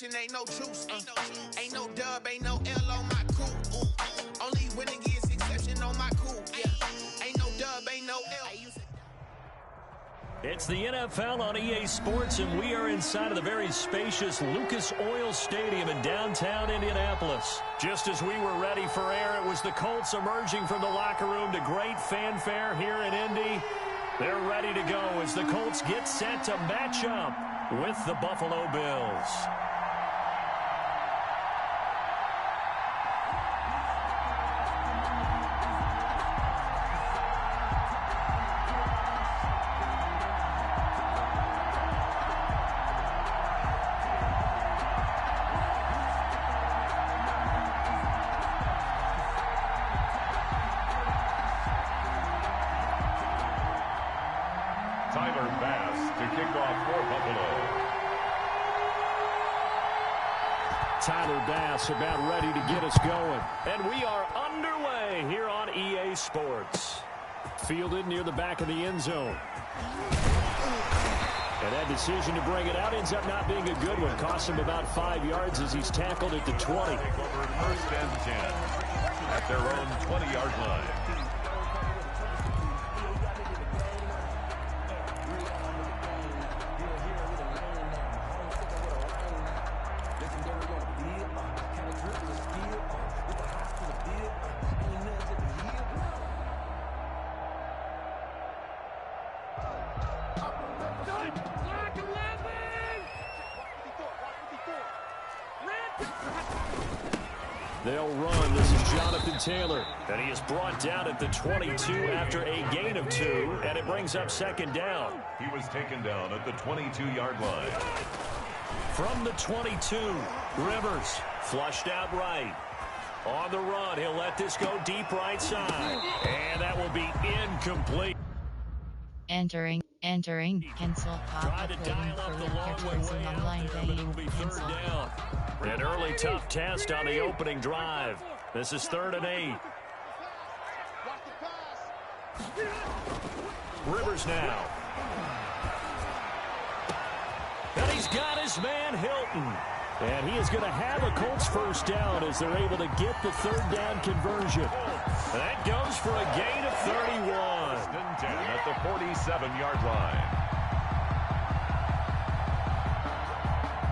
competition, ain't no truce. Ain't no dub, ain't no L on my crew. Only winning is exception on my crew. Yeah. Ain't no dub, ain't no L. It's the NFL on EA Sports, and we are inside of the very spacious Lucas Oil Stadium in downtown Indianapolis. Just as we were ready for air, it was the Colts emerging from the locker room to great fanfare here in Indy. They're ready to go as the Colts get set to match up with the Buffalo Bills. Tyler Bass about ready to get us going. And we are underway here on EA Sports. Fielded near the back of the end zone. And that decision to bring it out ends up not being a good one. Costs him about 5 yards as he's tackled at the 20. First and 10 at their own 20-yard line. They'll run. This is Jonathan Taylor. And he is brought down at the 22 after a gain of 2. And it brings up second down. He was taken down at the 22-yard line. From the 22, Rivers flushed out right. On the run, he'll let this go deep right side. And that will be incomplete. Entering, cancel Try to dial up the long way out there, but it will be third down. An early tough test on the opening drive. This is 3rd and 8. Rivers now. And he's got his man Hilton. And he is going to have a Colts first down as they're able to get the 3rd down conversion. That goes for a gain of 31. At the 47-yard line.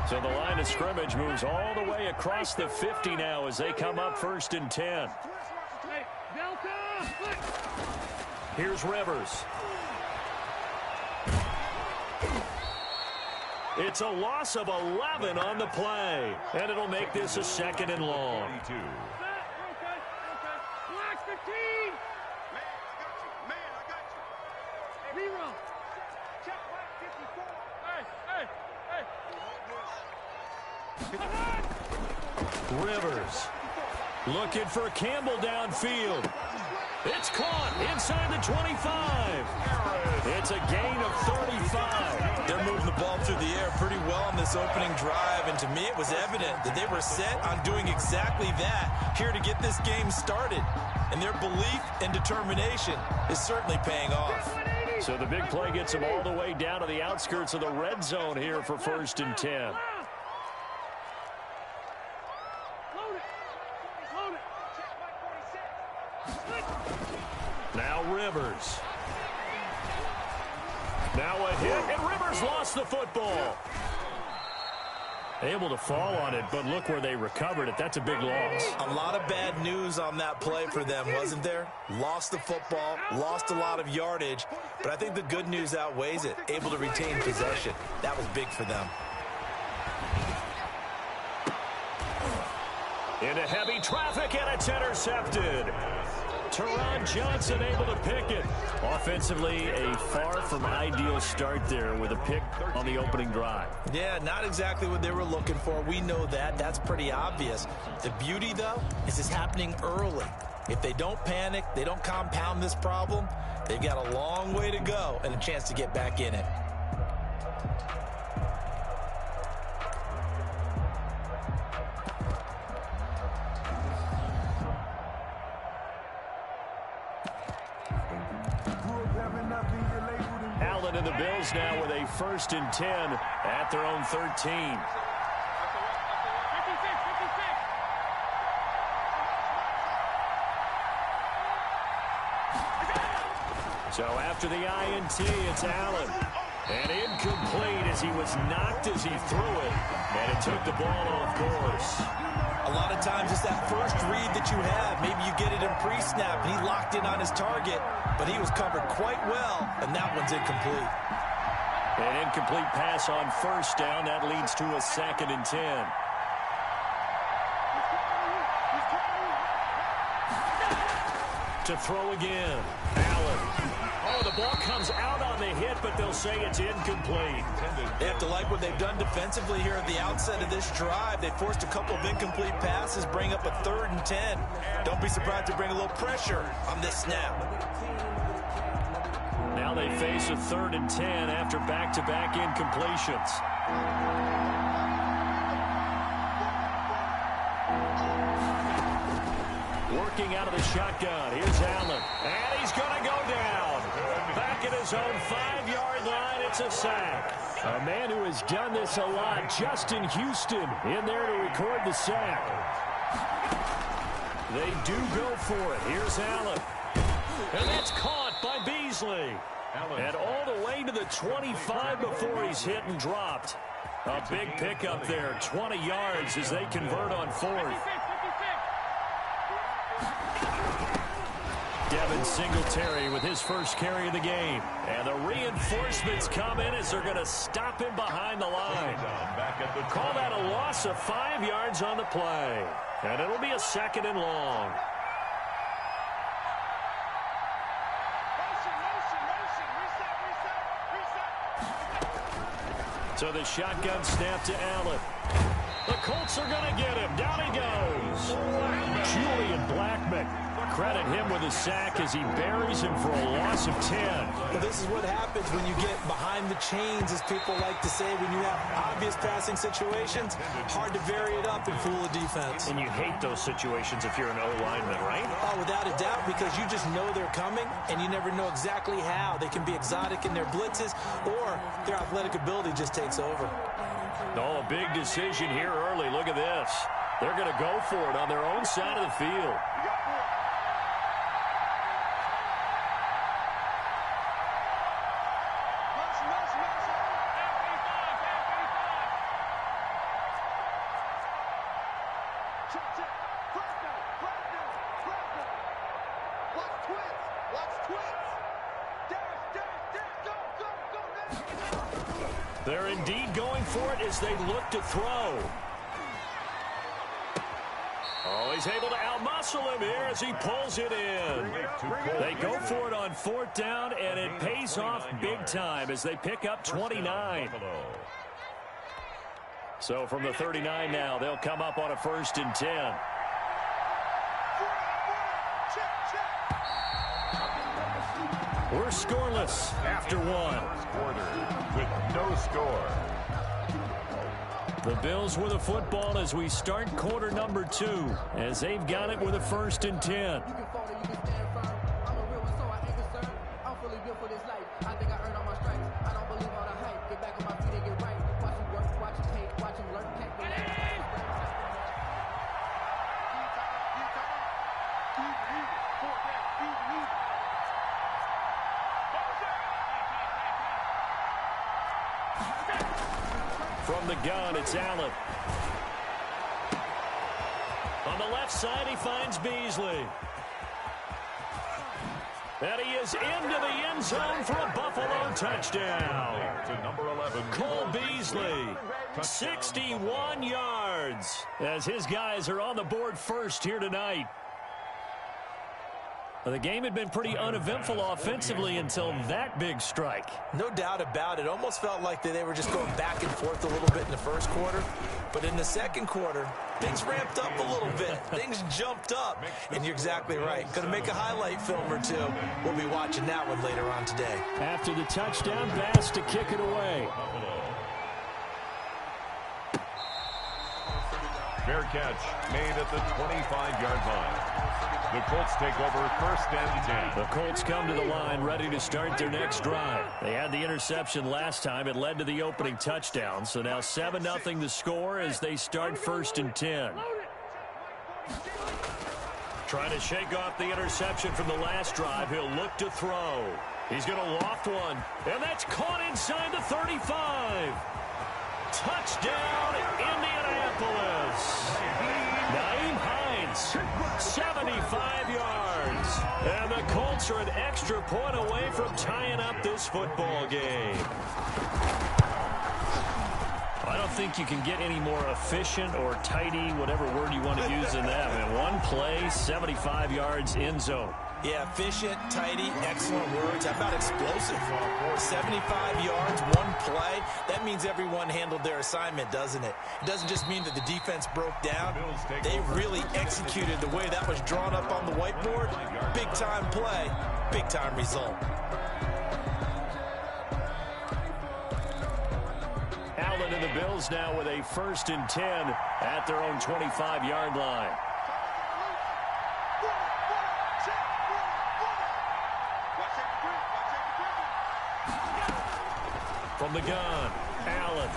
So the line of scrimmage moves all the way across the 50 now as they come up 1st and 10. Here's Rivers. It's a loss of 11 on the play, and it'll make this a 2nd and long. 22. Rivers looking for Campbell downfield. It's caught inside the 25. It's a gain of 35. They're moving the ball through the air pretty well on this opening drive, and to me it was evident that they were set on doing exactly that here to get this game started. And their belief and determination is certainly paying off. So the big play gets them all the way down to the outskirts of the red zone here for 1st and 10. Now Rivers. Now a hit, and Rivers lost the football. Able to fall on it, but look where they recovered it. That's a big loss. A lot of bad news on that play for them, wasn't there? Lost the football, lost a lot of yardage, but I think the good news outweighs it. Able to retain possession. That was big for them. Into heavy traffic, and it's intercepted. Teron Johnson able to pick it. Offensively, a far from ideal start there with a pick on the opening drive. Yeah, not exactly what they were looking for. We know that. That's pretty obvious. The beauty, though, is it's happening early. If they don't panic, they don't compound this problem, they've got a long way to go and a chance to get back in it. And the Bills now with a 1st and 10 at their own 13. So after the INT, it's Allen. And incomplete as he was knocked as he threw it. And it took the ball off course. A lot of times it's that first read that you have. Maybe you get it in pre-snap, and he locked in on his target, but he was covered quite well, and that one's incomplete. An incomplete pass on first down. That leads to a 2nd and 10. To throw again. Allen. Oh, the ball comes out on the hit, but they'll say it's incomplete. They have to like what they've done defensively here at the outset of this drive. They forced a couple of incomplete passes, bring up a 3rd and 10. Don't be surprised to bring a little pressure on this snap. Now they face a 3rd and 10 after back-to-back incompletions. Working out of the shotgun. Here's Allen. And he's going to go down. Back at his own 5-yard line. It's a sack. A man who has done this a lot, Justin Houston, in there to record the sack. They do go for it. Here's Allen. And that's caught by Beasley. And all the way to the 25 before he's hit and dropped. A big pickup there. 20 yards as they convert on 4th. Devin Singletary with his first carry of the game. And the reinforcements come in as they're going to stop him behind the line. Call that a loss of 5 yards on the play. And it'll be a 2nd and long. So the shotgun snap to Allen. The Colts are going to get him. Down he goes. Julian Blackmon. Credit him with a sack as he buries him for a loss of 10. Well, this is what happens when you get behind the chains, as people like to say. When you have obvious passing situations, hard to vary it up and fool a defense. And you hate those situations if you're an O-lineman, right? Oh, without a doubt, because you just know they're coming, and you never know exactly how. They can be exotic in their blitzes, or their athletic ability just takes over. Oh, a big decision here early. Look at this. They're going to go for it on their own side of the field. They're indeed going for it as they look to throw. Oh, he's able to outmuscle him here as he pulls it in. They go for it on 4th down, and it pays off big time as they pick up 29. So from the 39 now, they'll come up on a 1st and 10. We're scoreless after 1. With no score. The Bills with a football as we start quarter number 2, as they've got it with a 1st and 10. From the gun, it's Allen. On the left side, he finds Beasley. And he is into the end zone for a Buffalo touchdown. To number 11. Cole Beasley, 61 yards, as his guys are on the board first here tonight. The game had been pretty uneventful offensively until that big strike. No doubt about it. Almost felt like they were just going back and forth a little bit in the first quarter. But in the second quarter, things ramped up a little bit. Things jumped up. And you're exactly right. Going to make a highlight film or two. We'll be watching that one later on today. After the touchdown, Bass to kick it away. Fair catch made at the 25-yard line. The Colts take over 1st and 10. The Colts come to the line ready to start their next drive. They had the interception last time. It led to the opening touchdown. So now 7-0 the score as they start 1st and 10. Trying to shake off the interception from the last drive. He'll look to throw. He's going to loft one. And that's caught inside the 35. Touchdown, Indianapolis. Naeem Hines, 75 yards. And the Colts are an extra point away from tying up this football game. I don't think you can get any more efficient or tidy, whatever word you want to use in that. And one play, 75 yards, end zone. Yeah, efficient, tidy, excellent words. How about explosive? 75 yards, one play. That means everyone handled their assignment, doesn't it? It doesn't just mean that the defense broke down. They really executed the way that was drawn up on the whiteboard. Big-time play, big-time result. Allen and the Bills now with a 1st and 10 at their own 25-yard line. From the gun, Allen.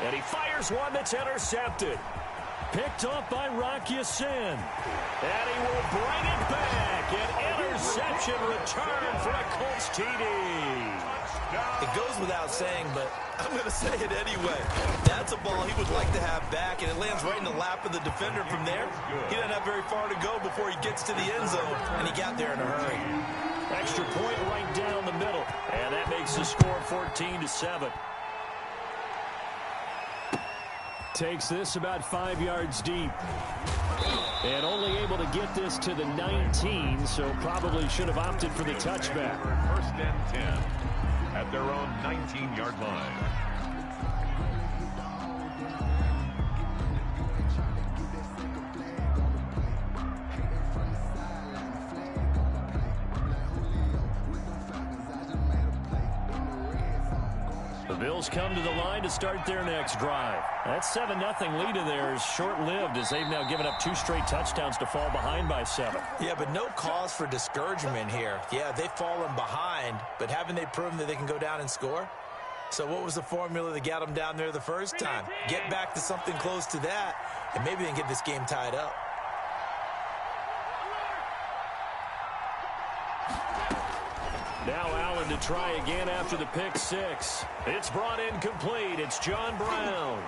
And he fires one that's intercepted. Picked off by Rock Ya-Sin. And he will bring it back. An interception return for a Colts TD. It goes without saying, but I'm going to say it anyway. That's a ball he would like to have back, and it lands right in the lap of the defender from there. He doesn't have very far to go before he gets to the end zone, and he got there in a hurry. Extra point right down the middle, and that makes the score 14-7. Takes this about 5 yards deep. And only able to get this to the 19, so probably should have opted for the touchback. 1st and 10 at their own 19-yard line. The Bills come to the line to start their next drive. That 7-0 lead of theirs short-lived as they've now given up 2 straight touchdowns to fall behind by 7. Yeah, but no cause for discouragement here. Yeah, they've fallen behind, but haven't they proven that they can go down and score? So what was the formula that got them down there the first time? Get back to something close to that, and maybe they can get this game tied up. Now Allen to try again after the pick 6. It's brought in complete. It's John Brown.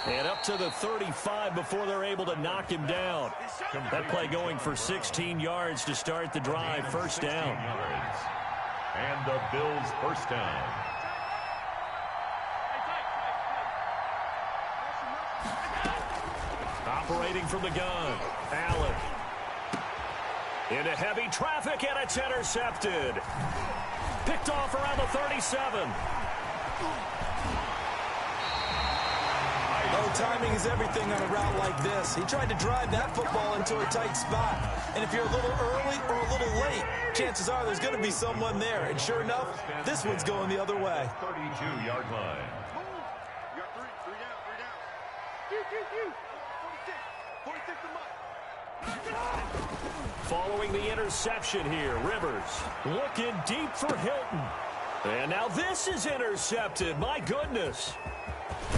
And up to the 35 before they're able to knock him down. That play going for 16 yards to start the drive. 1st down. And the Bills' 1st down. Operating from the gun, Allen. Into heavy traffic, and it's intercepted. Picked off around the 37. Oh, timing is everything on a route like this. He tried to drive that football into a tight spot. And if you're a little early or a little late, chances are there's going to be someone there. And sure enough, this one's going the other way. 32-yard line. Following the interception here, Rivers looking deep for Hilton. And now this is intercepted. My goodness.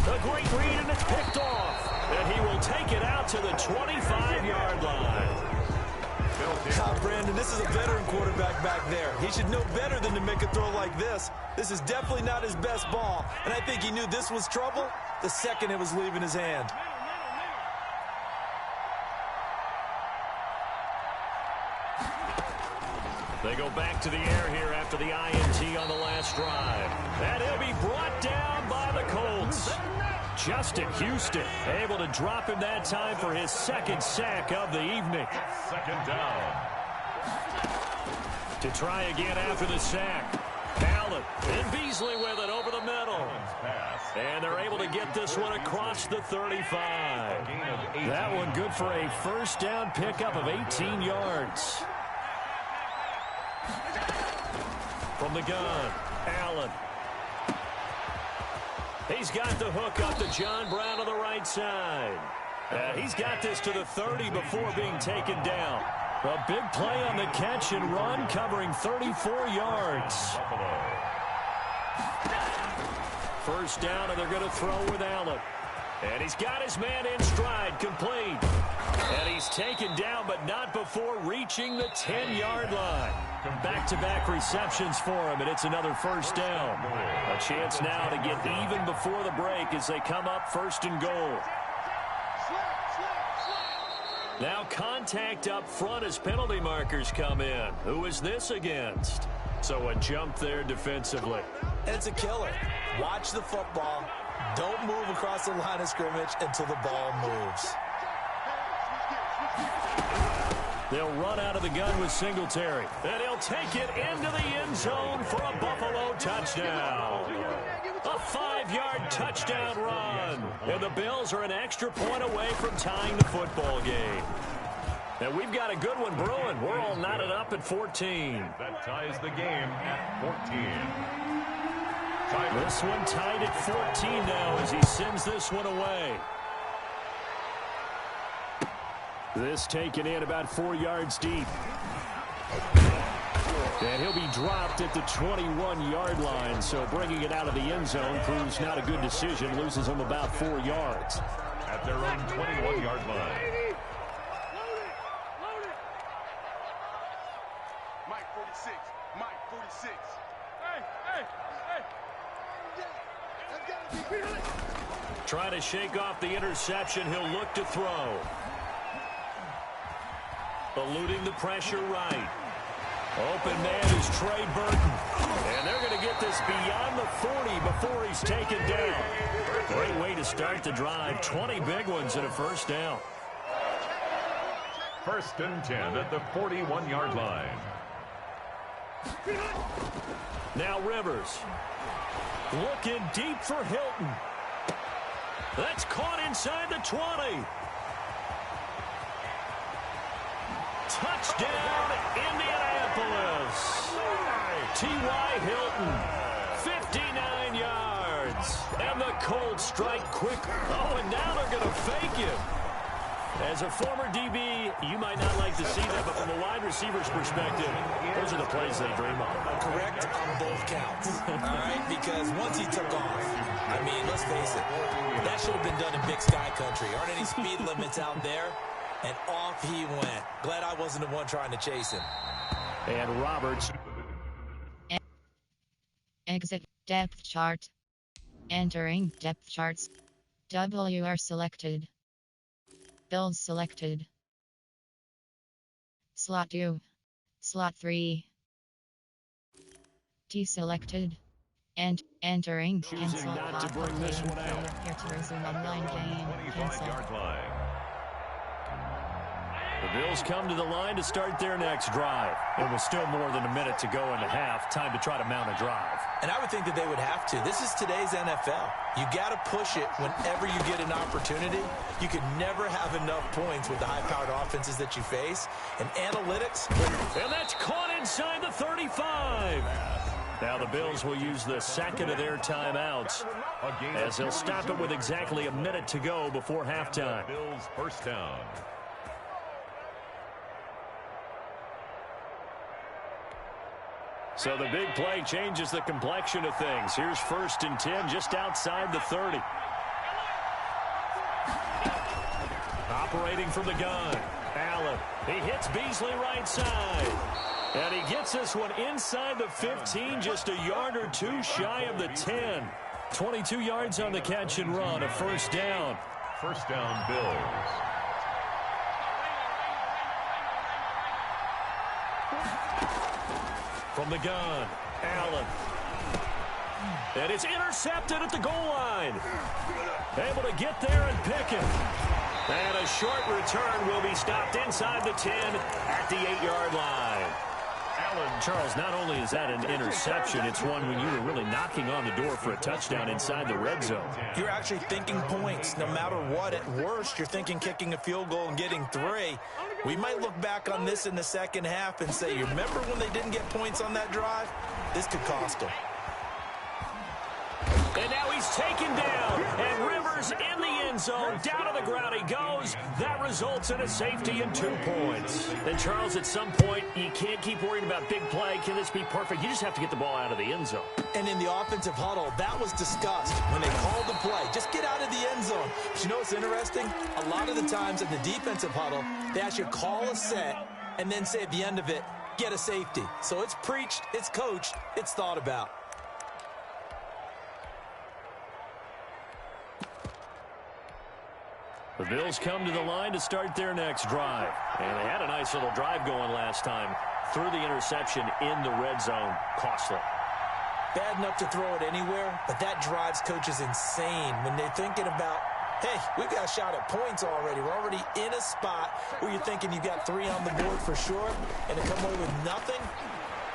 A great read, and it's picked off. And he will take it out to the 25-yard line. Brandon, this is a veteran quarterback back there. He should know better than to make a throw like this. This is definitely not his best ball. And I think he knew this was trouble the second it was leaving his hand. They go back to the air here after the INT on the last drive. And he'll be brought down by the Colts. Justin Houston able to drop him that time for his 2nd sack of the evening. 2nd down. To try again after the sack. Allen and Beasley with it over the middle. And they're able to get this one across the 35. That one good for a 1st down pickup of 18 yards. From the gun, Allen. He's got the hook up to John Brown on the right side. He's got this to the 30 before being taken down. A big play on the catch and run, covering 34 yards. 1st down, and they're going to throw with Allen. And he's got his man in stride, complete. And he's taken down, but not before reaching the 10-yard line. Back-to-back receptions for him, and it's another first down. A chance now to get even before the break as they come up first and goal. Now contact up front as penalty markers come in. Who is this against? So a jump there defensively. It's a killer. Watch the football. Don't move across the line of scrimmage until the ball moves. They'll run out of the gun with Singletary. And he'll take it into the end zone for a Buffalo touchdown. A 5-yard touchdown run. And the Bills are an extra point away from tying the football game. And we've got a good one brewing. We're all knotted up at 14. That ties the game at 14. This one tied at 14 now as he sends this one away. This taken in about 4 yards deep. And he'll be dropped at the 21-yard line, so bringing it out of the end zone proves not a good decision. Loses him about 4 yards. At their own 21-yard line. Mike 46. Mike 46. Trying to shake off the interception. He'll look to throw. Eluding the pressure right. Open man is Trey Burton. And they're going to get this beyond the 40 before he's taken down. Great way to start the drive. 20 big ones and a first down. First and 10 at the 41-yard line. Now Rivers. Looking deep for Hilton. That's caught inside the 20. Touchdown, Indianapolis. T.Y. Hilton, 59 yards. And the Colts strike quick. Oh, and now they're going to fake it. As a former DB, you might not like to see that, but from a wide receiver's perspective, those are the plays they dream of. Correct on both counts. All right, because once he took off, I mean, let's face it, that should have been done in Big Sky Country. Aren't any speed limits out there? And off he went. Glad I wasn't the one trying to chase him. And Roberts. Exit depth chart. Entering depth charts. WR selected. Bills selected. Slot 2. Slot 3. T selected. And entering. Choosing not to bring this one out. Here to resume online game. Cancel. 25-yard line. The Bills come to the line to start their next drive. And with still more than a minute to go in the half, time to try to mount a drive. And I would think that they would have to. This is today's NFL. You got to push it whenever you get an opportunity. You could never have enough points with the high-powered offenses that you face. And analytics. And that's caught inside the 35. Now the Bills will use the second of their timeouts as they'll stop it with exactly a minute to go before halftime. Bills first down. So the big play changes the complexion of things. Here's first and 10 just outside the 30. Operating from the gun. Allen. He hits Beasley right side. And he gets this one inside the 15, just a yard or two shy of the 10. 22 yards on the catch and run, a first down. First down, Bills. From the gun, Allen. And it's intercepted at the goal line. Able to get there and pick it. And a short return will be stopped inside the 10 at the 8-yard line. Charles, not only is that an interception, it's one when you were really knocking on the door for a touchdown inside the red zone. You're actually thinking points. No matter what, at worst, you're thinking kicking a field goal and getting 3. We might look back on this in the second half and say, you remember when they didn't get points on that drive? This could cost them. And now he's taken down. And Rivers in the end zone. Down to the ground he goes. That results in a safety and 2 points. And Charles, at some point, you can't keep worrying about big play. Can this be perfect? You just have to get the ball out of the end zone. And in the offensive huddle, that was discussed when they called the play. Just get out of the end zone. But you know what's interesting? A lot of the times in the defensive huddle, they actually call a set and then say at the end of it, get a safety. So it's preached, it's coached, it's thought about. The Bills come to the line to start their next drive. And they had a nice little drive going last time. Threw the interception in the red zone. Costly. Bad enough to throw it anywhere, but that drives coaches insane when they're thinking about, hey, we've got a shot at points already. We're already in a spot where you're thinking you've got 3 on the board for sure, and to come away with nothing,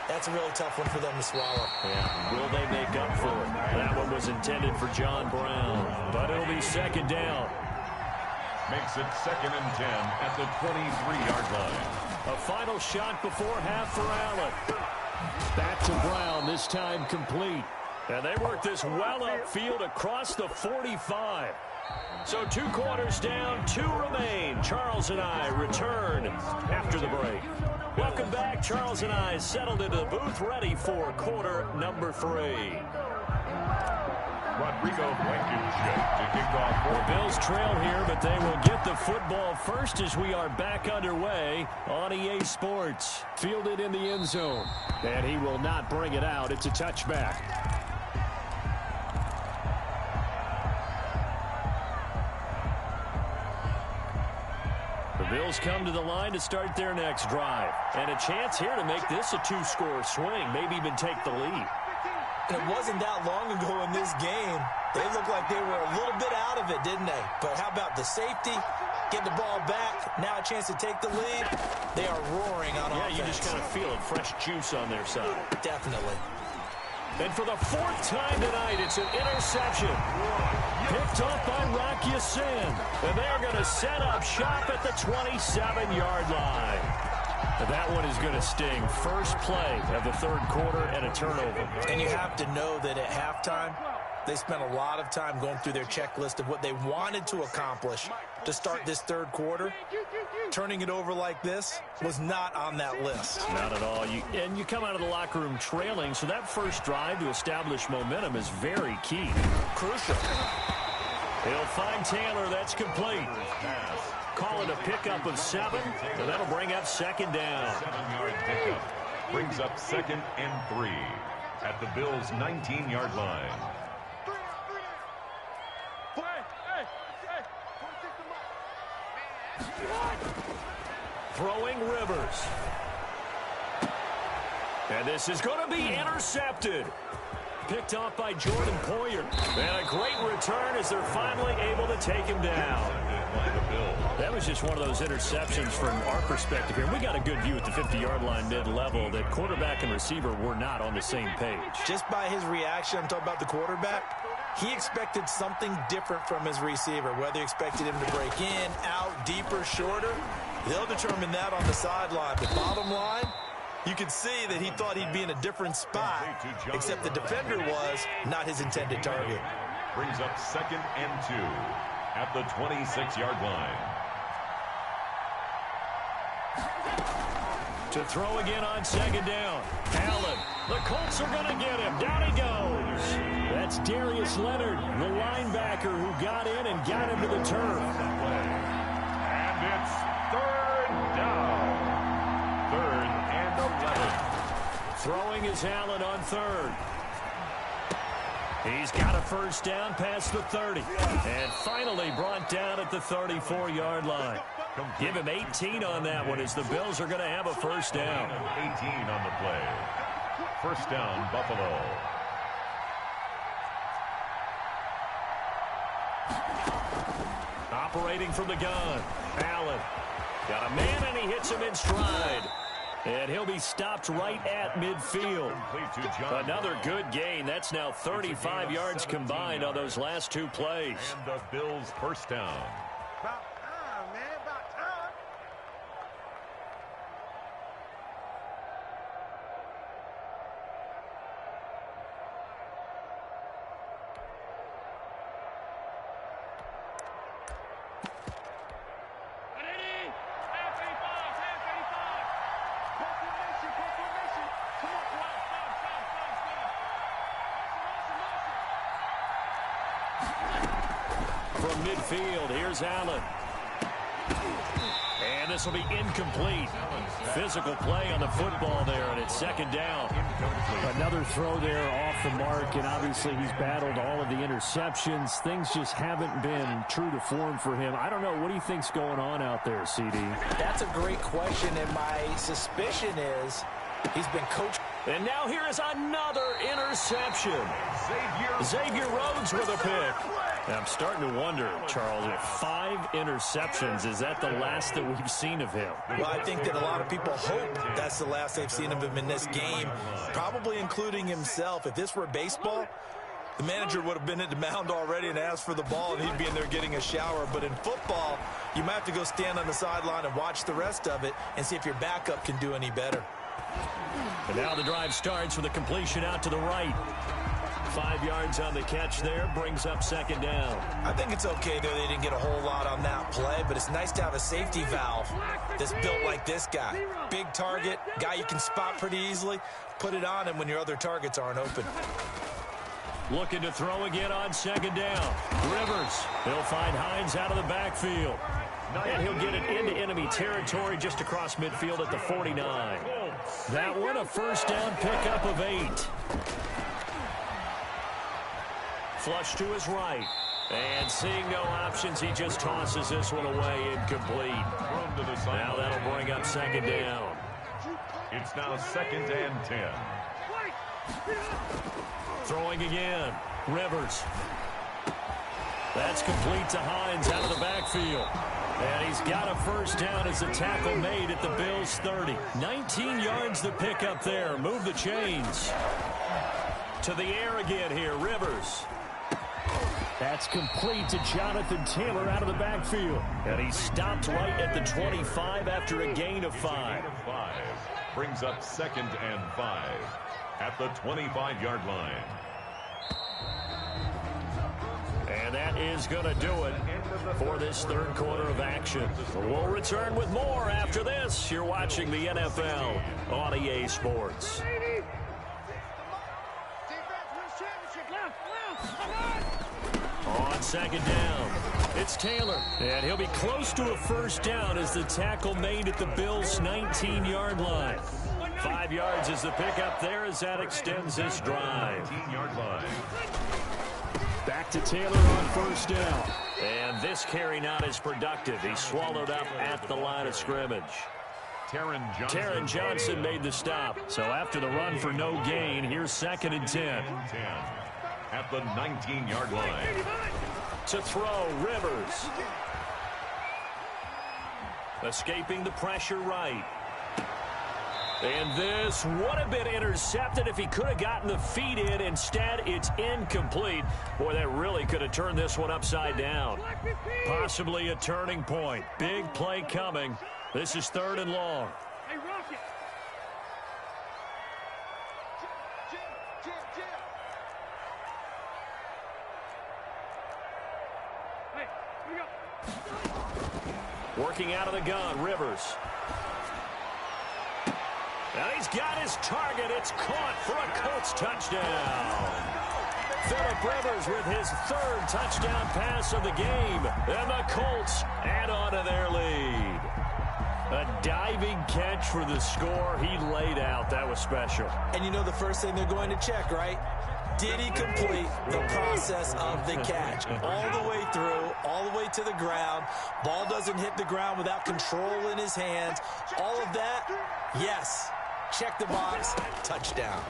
that's a really tough one for them to swallow. Yeah, will they make up for it? That one was intended for John Brown, but it'll be second down. Makes it 2nd and 10 at the 23-yard line. A final shot before half for Allen. Back to Brown, this time complete. And they work this well upfield across the 45. So 2 quarters down, 2 remain. Charles and I return after the break. Welcome back. Charles and I settled into the booth, ready for quarter number 3. Rodrigo Blankenship to kick off. The Bills trail here, but they will get the football first as we are back underway on EA Sports. Fielded in the end zone. And he will not bring it out. It's a touchback. The Bills come to the line to start their next drive. And a chance here to make this a 2-score swing, maybe even take the lead. And it wasn't that long ago in this game. They looked like they were a little bit out of it, didn't they? But how about the safety? Get the ball back. Now a chance to take the lead. They are roaring on offense. Yeah, you just kind of feel it. Fresh juice on their side. Definitely. And for the 4th time tonight, it's an interception. Picked up by Rocky Sin. And they're going to set up shop at the 27-yard line. That one is going to sting. First play of the 3rd quarter and a turnover. And you have to know that at halftime, they spent a lot of time going through their checklist of what they wanted to accomplish to start this 3rd quarter. Turning it over like this was not on that list. Not at all. And you come out of the locker room trailing, so that first drive to establish momentum is very key. Crucial. He'll find Taylor. That's complete. Call it a pickup of 7, and that'll bring up 2nd down. 7-yard pickup brings up 2nd and 3 at the Bills' 19-yard line. Throwing Rivers. And this is going to be intercepted. Picked off by Jordan Poyer. And a great return as they're finally able to take him down. That was just one of those interceptions from our perspective here. We got a good view at the 50-yard line mid-level that quarterback and receiver were not on the same page. Just by his reaction, I'm talking about the quarterback, he expected something different from his receiver, whether he expected him to break in, out, deeper, shorter. They'll determine that on the sideline. But bottom line, you could see that he thought he'd be in a different spot, except the defender was not his intended target. Brings up 2nd and 2 at the 26-yard line. To throw again on 2nd down. Allen. The Colts are going to get him. Down he goes. That's Darius Leonard, the linebacker who got in and got him to the turf. And it's 3rd down. 3rd and 11. Throwing is Allen on 3rd. He's got a first down past the 30. And finally brought down at the 34-yard line. Give him 18 on that one as the Bills are going to have a first down. 18 on the play. First down, Buffalo. Operating from the gun. Allen. Got a man and he hits him in stride. And he'll be stopped right at midfield. Another good gain. That's now 35 yards combined on those last 2 plays. And the Bills' first down. midfield. Here's Allen. And this will be incomplete. Physical play on the football there, and it's second down. Another throw there off the mark, and obviously he's battled all of the interceptions. Things just haven't been true to form for him. I don't know. What do you think's going on out there, CD? That's a great question, and my suspicion is he's been coached. And now here is another interception. Xavier Rhodes with a pick. Now I'm starting to wonder, Charles, if 5 interceptions, is that the last that we've seen of him? Well, I think that a lot of people hope that's the last they've seen of him in this game, probably including himself. If this were baseball, the manager would have been at the mound already and asked for the ball, and he'd be in there getting a shower. But in football, you might have to go stand on the sideline and watch the rest of it and see if your backup can do any better. And now the drive starts with a completion out to the right. 5 yards on the catch there, brings up second down. I think it's okay, though, they didn't get a whole lot on that play, but it's nice to have a safety valve that's built like this guy. Big target, guy you can spot pretty easily. Put it on him when your other targets aren't open. Looking to throw again on second down. Rivers, he'll find Hines out of the backfield. And he'll get it into enemy territory just across midfield at the 49. That one, a first down pickup of 8. Flush to his right. And seeing no options, he just tosses this one away, incomplete. Now that'll bring up second down. It's now second and 10. Throwing again. Rivers. That's complete to Hines out of the backfield. And he's got a first down as the tackle made at the Bills' 30. 19 yards to pick up there. Move the chains. To the air again here, Rivers. That's complete to Jonathan Taylor out of the backfield. And he stopped right at the 25 after a gain of 5. Brings up second and 5 at the 25-yard line. And that is going to do it for this third quarter of action. We'll return with more after this. You're watching the NFL on EA Sports. On second down, it's Taylor. And he'll be close to a first down as the tackle made at the Bills' 19-yard line. 5 yards is the pickup there as that extends this drive. 19-yard line. Back to Taylor on first down. And this carry not as productive. He swallowed up at the line of scrimmage. Taron Johnson made the stop. So after the run for no gain, here's second and 10. At the 19-yard line. To throw, Rivers. Escaping the pressure right. And this would have been intercepted if he could have gotten the feet in. Instead, it's incomplete. Boy, that really could have turned this one upside down. Possibly a turning point. Big play coming. This is third and long. Hey, Rocket. Hey, here we go. Working out of the gun, Rivers. Now he's got his target. It's caught for a Colts touchdown. Phillip Rivers with his third touchdown pass of the game. And the Colts add on to their lead. A diving catch for the score. He laid out. That was special. And you know the first thing they're going to check, right? Did he complete the process of the catch? All the way through, all the way to the ground. Ball doesn't hit the ground without control in his hands. All of that, yes. Check the box, touchdown.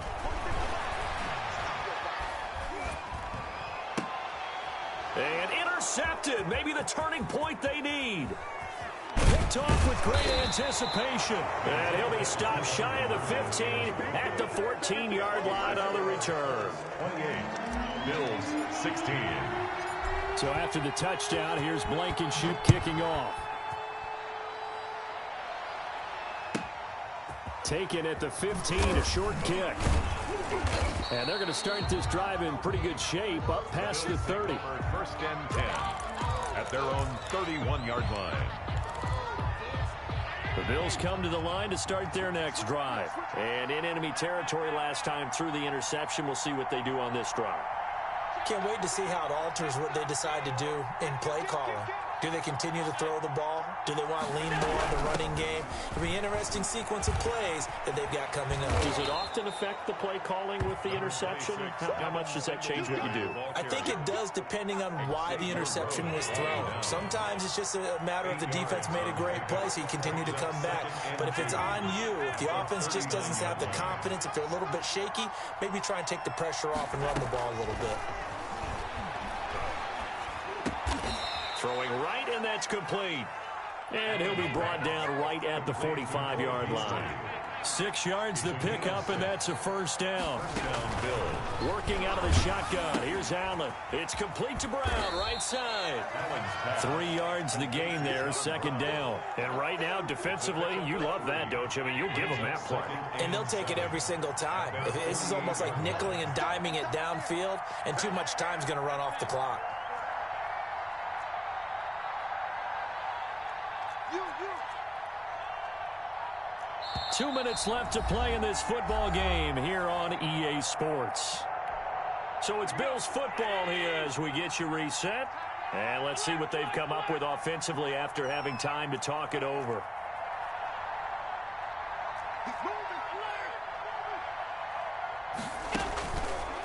And intercepted, maybe the turning point they need. Picked off with great anticipation. And he'll be stopped shy of the 15 at the 14-yard line on the return. 28, Bills 16. So after the touchdown, here's Blankenship kicking off. Taken at the 15, a short kick. And they're going to start this drive in pretty good shape, up past the 30. First and 10 at their own 31-yard line. The Bills come to the line to start their next drive. And in enemy territory last time through the interception. We'll see what they do on this drive. Can't wait to see how it alters what they decide to do in play calling. Do they continue to throw the ball? Do they want to lean more on the running game? It'll be an interesting sequence of plays that they've got coming up. Does it often affect the play calling with the interception? How much does that change what you do? I think it does, depending on why the interception was thrown. Sometimes it's just a matter of the defense made a great play, so you continue to come back. But if it's on you, if the offense just doesn't have the confidence, if they're a little bit shaky, maybe try and take the pressure off and run the ball a little bit. Throwing right, and that's complete. And he'll be brought down right at the 45-yard line. 6 yards the pickup, and that's a first down. Working out of the shotgun. Here's Allen. It's complete to Brown, right side. 3 yards the gain there, second down. And right now, defensively, you love that, don't you? I mean, you'll give them that play. And they'll take it every single time. This is almost like nickeling and diming it downfield, and too much time's going to run off the clock. 2 minutes left to play in this football game here on EA Sports. So it's Bills football here as we get you reset. And let's see what they've come up with offensively after having time to talk it over.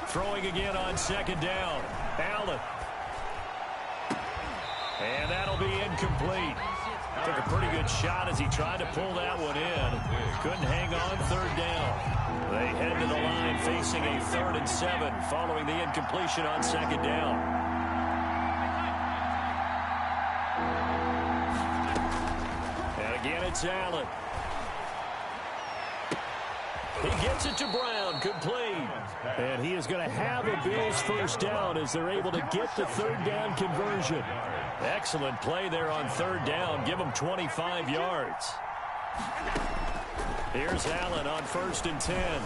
Throwing again on second down. Allen. And that'll be incomplete. Took a pretty good shot as he tried to pull that one in. Couldn't hang on, third down. They head to the line facing a 3rd and 7 following the incompletion on second down. And again, it's Allen. He gets it to Brown, complete. And he is going to have a Bills first down as they're able to get the third down conversion. Excellent play there on third down. Give him 25 yards. Here's Allen on 1st and 10.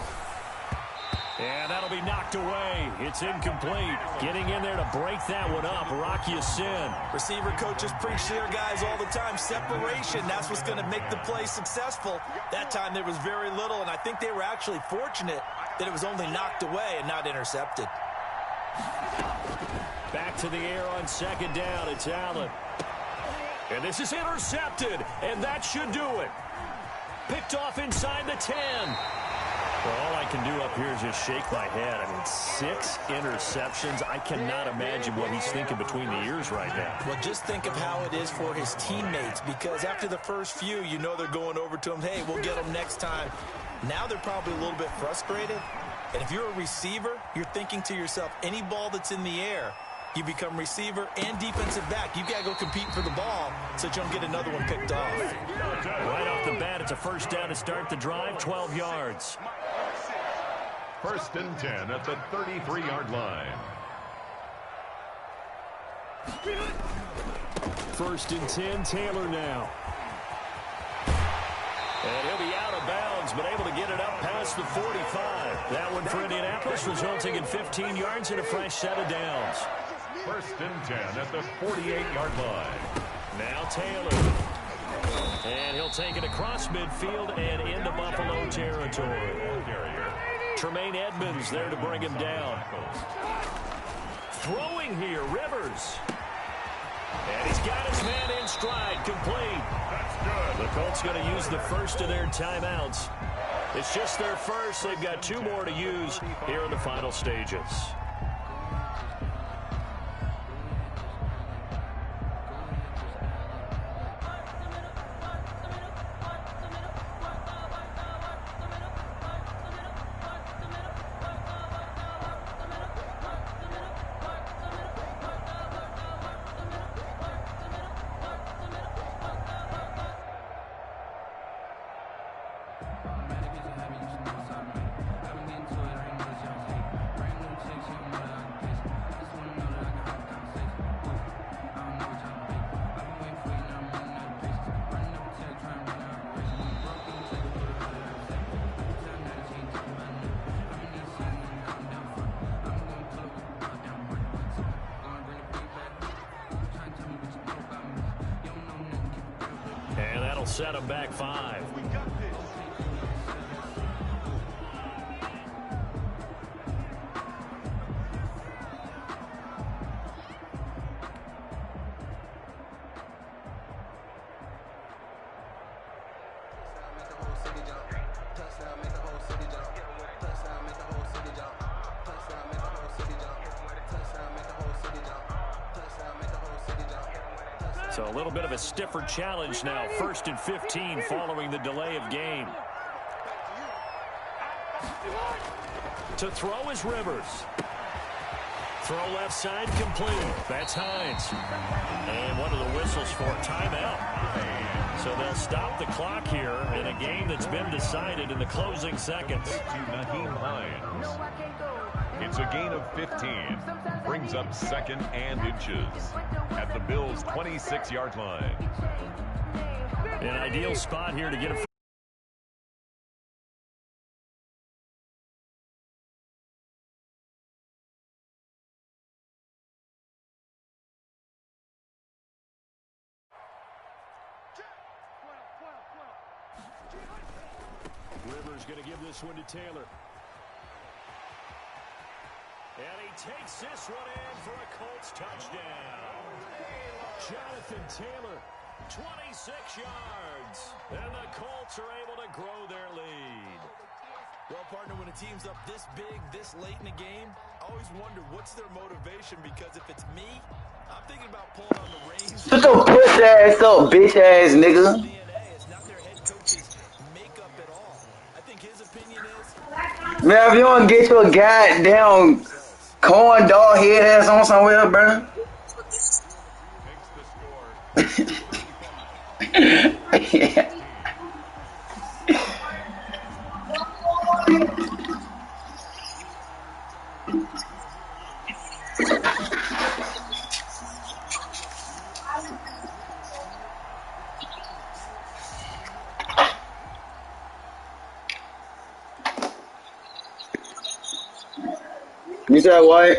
And that'll be knocked away. It's incomplete. Getting in there to break that one up, Rock Ya-Sin. Receiver coaches preach to their guys all the time. Separation, that's what's going to make the play successful. That time there was very little, and I think they were actually fortunate that it was only knocked away and not intercepted. Back to the air on second down. It's Allen. And this is intercepted, and that should do it. Picked off inside the 10. Well, all I can do up here is just shake my head. I mean, 6 interceptions. I cannot imagine what he's thinking between the ears right now. Well, just think of how it is for his teammates, because after the first few, you know they're going over to him, hey, we'll get them next time. Now they're probably a little bit frustrated. And if you're a receiver, you're thinking to yourself, any ball that's in the air, you become receiver and defensive back. You've got to go compete for the ball so that you don't get another one picked off. Right off the bat, it's a first down to start the drive, 12 yards. 1st and 10 at the 33-yard line. 1st and 10, Taylor now. And he'll be out of bounds, but able to get it up past the 45. That one for Indianapolis, resulting in 15 yards and a fresh set of downs. 1st and 10 at the 48-yard line. Now Taylor. And he'll take it across midfield and into Buffalo territory. Tremaine Edmonds there to bring him down. Throwing here, Rivers. And he's got his man in stride, complete. That's good. The Colts going to use the first of their timeouts. It's just their first. They've got 2 more to use here in the final stages. And that'll set them back 5. So a little bit of a stiffer challenge now. 1st and 15 following the delay of game. To throw is Rivers. Throw left side complete. That's Hines. And one of the whistles for a timeout. So they'll stop the clock here in a game that's been decided in the closing seconds. It's a gain of 15. Brings up 2nd and inches at the Bills' 26-yard line. An ideal spot here to get a Rivers going to give this one to Taylor. And he takes this one in for a Colts touchdown. Jonathan Taylor, 26 yards. And the Colts are able to grow their lead. Well, partner, when a team's up this big, this late in the game, I always wonder what's their motivation, because if it's me, I'm thinking about pulling on the reins. Shut your puss ass up, bitch ass nigga. It's not their head coach's makeup at all. I think his opinion is, Man, if you don't get your goddamn corn dog head ass on somewhere, bro. Makes the score. You said what?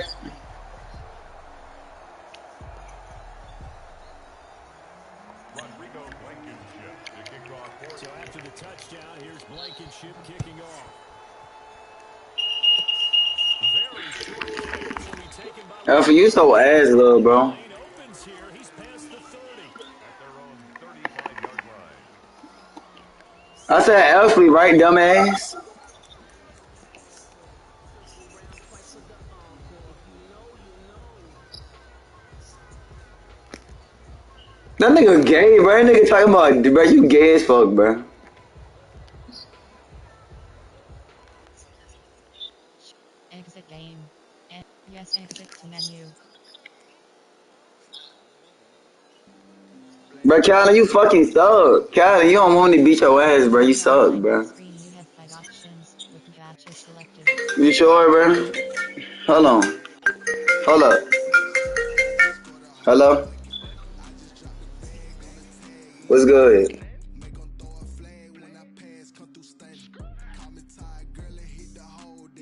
so after the touchdown, here's Blankenship kicking off. Very short kick will be taken by Alpha, you so ass, little bro. lane opens here. He's past the 30. At their own 35-yard line. I said Alpha, right, dumbass? That nigga gay, bro. That nigga talking about, bro, you gay as fuck, bro. Exit game. Yes, exit to menu. Bro, Calvin, you fucking suck. Calvin, you don't want to beat your ass, bro. You suck, bro. Screen, you have 5 options with gotcha selected. You sure, bro? Hold on. Hold up. Hello? What's good?